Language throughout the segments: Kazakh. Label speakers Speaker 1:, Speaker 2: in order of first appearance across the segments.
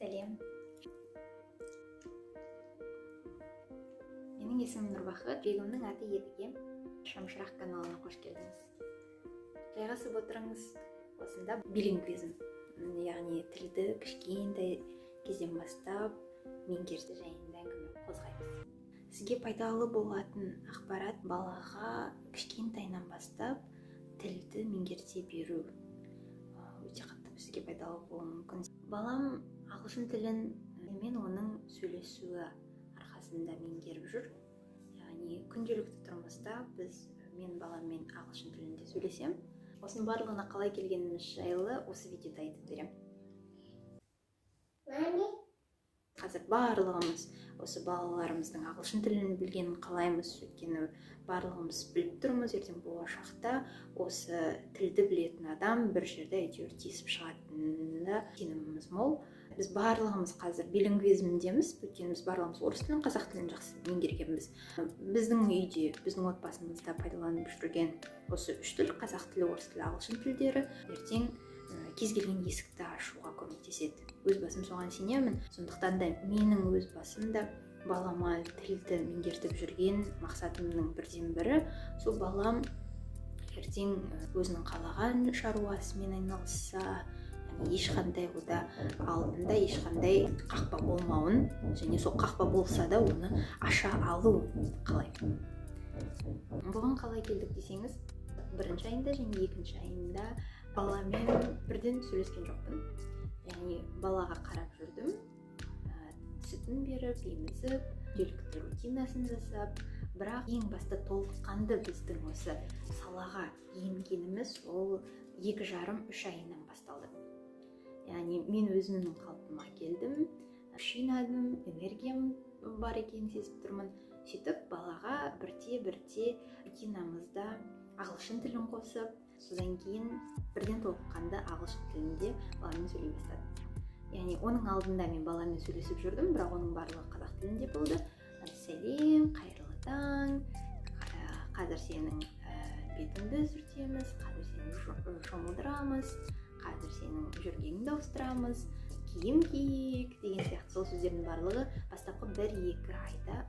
Speaker 1: Сәлем. Менің есімім Нұрбақыт, бегімнің аты Едіге. Шамшырақ каналына қош келдіңіз. Жайғасып отырыңыз. Осында билингвизм, яғни тілді кішкентай кезден бастап меңгерту жайында әңгіме қозғаймыз. Сізге пайдалы болатын ақпарат балаға кішкентайынан бастап тілді меңгерте беру өте қатты сізге пайдалы болуы мүмкін. Балам ағылшын тілін мен оның сөйлесуі арқасында меңгеріп жүр. Яғни күнделікті тұрмыста мен баламмен ағылшын тілінде сөйлесем, осының барлығына қалай келгеніміз жайлы осы видеода айтып беремін. Қазір барлығымыз осы балаларымыздың ағылшын тілін білгенін қалаймыз, өйткені барлығымыз біліп тұрмыз, ертең болашақта осы тілді білетін адам бір жерде әйтеуір тиісіп шығатынына сеніміміз мол. Біз барлығымыз қазір билингвизмдеміз, өйткені біз барлығымыз орыс тілін, қазақ тілін жақсы меңгергенбіз. Біздің үйде, біздің отбасымызда пайдаланып жүрген осы үш тіл, қазақ тілі, орыс тілі, ағылшын тілдері ертең кез келген есікті ашуға көмектеседі. Өз басым соған сенемін. Сондықтан да менің өз басымда балама тілді меңгертіп жүрген мақсатымның бірден бірі, сол балам ертең өзінің қалаған шаруасымен айналысса, ешқандай алдында ешқандай қақпа болмауын, және сол қақпа болса да оны аша алу қалаймын. Бұған қалай келдік десеңіз, бірінші айында және екінші айында баламен бірден сөйлескен жоқпын. Яғни балаға қарап жүрдім, сүтін беріп, емізіп, күнделікті рутинасын жасап, бірақ ең басты толыққанды біздің осы салаға енгеніміз ол 2,5-3 айынан басталды. Яғни мен өзімнің қалпыма келдім, жинадым, энергиям бар екенін сезіп тұрмын. Сөйтіп балаға бірте-бірте рутинамызда ағылшын тілін қосып, содан кейін бірден толыққанды ағылшын тілінде баламен сөйлей бастадым. Яғни оның алдында мен баламен сөйлесіп жүрдім, бірақ оның барлығы қазақ тілінде болды. Сәлем, қайырлы таң, қазір сенің бетіңді сүртеміз, қазір сені шомылдырамыз, қазір сенің жүргеніңді ауыстырамыз, киім киік деген сияқты сол сөздердің барлығы бастапқы 1-2 айда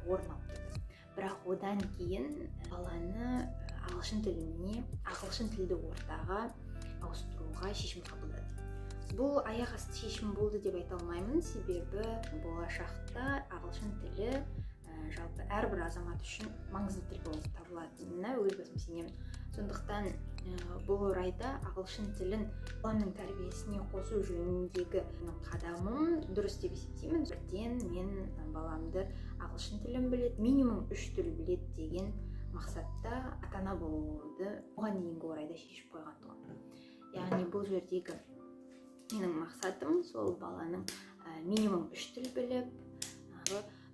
Speaker 1: орын алып тұрды. Бірақ одан кейін баланы ағылшын тілді ортаға ауыстыруға шешім қабылдады. Бұл аяқ асты шешім болды деп айта алмаймын, себебі болашақта ағылшын тілі жалпы әрбір азамат үшін маңызды тіл болып табылатынына өз басым сенемін. Сондықтан бұл орайда ағылшын тілін баламның тәрбиесіне қосу жөніндегі қадамым дұрыс деп есептеймін. Бірден мен баламды ағылшын тілін біледі, минимум 3 тіл біледі деген мақсатта ата-ана болуды оған дейінгі орайда шешіп қойған тұғын. Яғни бұл жердегі менің мақсатым сол баланың минимум 3 тіл біліп,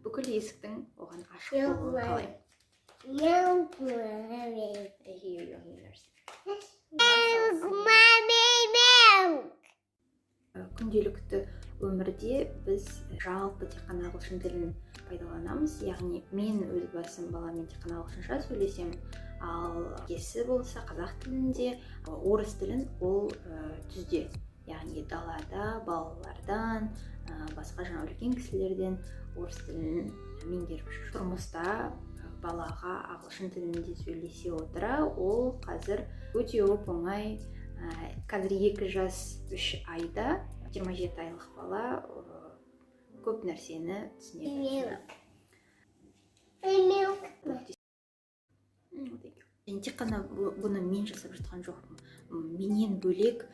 Speaker 1: бүкіл есіктің оған ашық болуын қалаймын. Күнделікті өмірде біз жалпы тек қана ағылшын тілін пайдаланамыз, яғни мен өз басым баламен тек қана ағылшынша сөйлесем, ал әкесі болса қазақ тілінде, орыс тілін ол түзде, яғни далада балалардан, басқа үлкен кісілерден орыс тілін меңгеріп жүр. Тұрмыста балаға ағылшын тілінде сөйлесе отыра, ол қазір өте оп-оңай. Қазір 2 жас 3 айда 27 айлық бала көп нәрсені түсінеді. Тек қана бұны мен жасап жатқан жоқпын. Менен бөлек,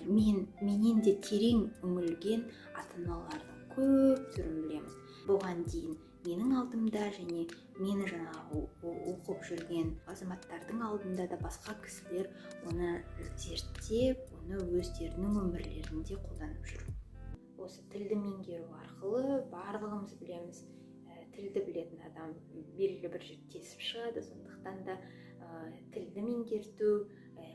Speaker 1: менен де терең үңілген ата-аналардың көп түрін білемін. Бұған дейін менің алдымда және мені оқып жүрген азаматтардың алдында да басқа кісілер оны зерттеп, оны өздерінің өмірлерінде қолданып жүр. Осы тілді меңгеру арқылы барлығымыз білеміз, тілді білетін адам белгілі бір жерде тесіп шығады. Сондықтан да тілді меңгерту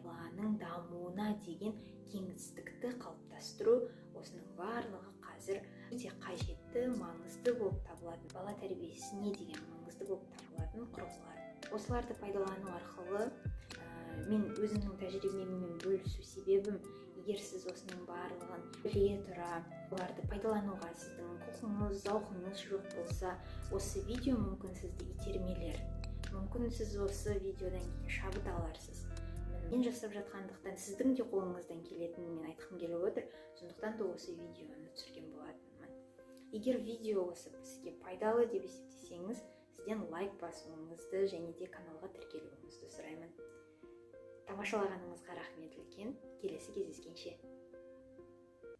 Speaker 1: баланың дамуына деген кеңістікті қалыптастыру, осының барлығы қазір өте қажетті, маңызды болып табылатын, бала тәрбиесіне деген маңызды болып табылатын құрылғылар. Осыларды пайдалану арқылы мен өзімнің тәжірибеммен бөлісу себебім, егер сіз осының барлығын біле тұра оларды пайдалануға сіздің құқыңыз, зауқыңыз жоқ болса, осы видео мүмкін сізді итермелер. Мүмкін сіз осы видеодан кейін шабыт аларсыз. Мен жасап жатқандықтан сіздің де қолыңыздан келетінін мен айтқым келіп отыр. Сондықтан да осы видеоны түсірген болатынмын. Егер видео осы сізге пайдалы деп есептесеңіз, сізден лайк басуыңызды және де каналға тіркелуіңізді сұраймын. Тамашалағаныңызға рахмет үлкен. Келесі кездескенше.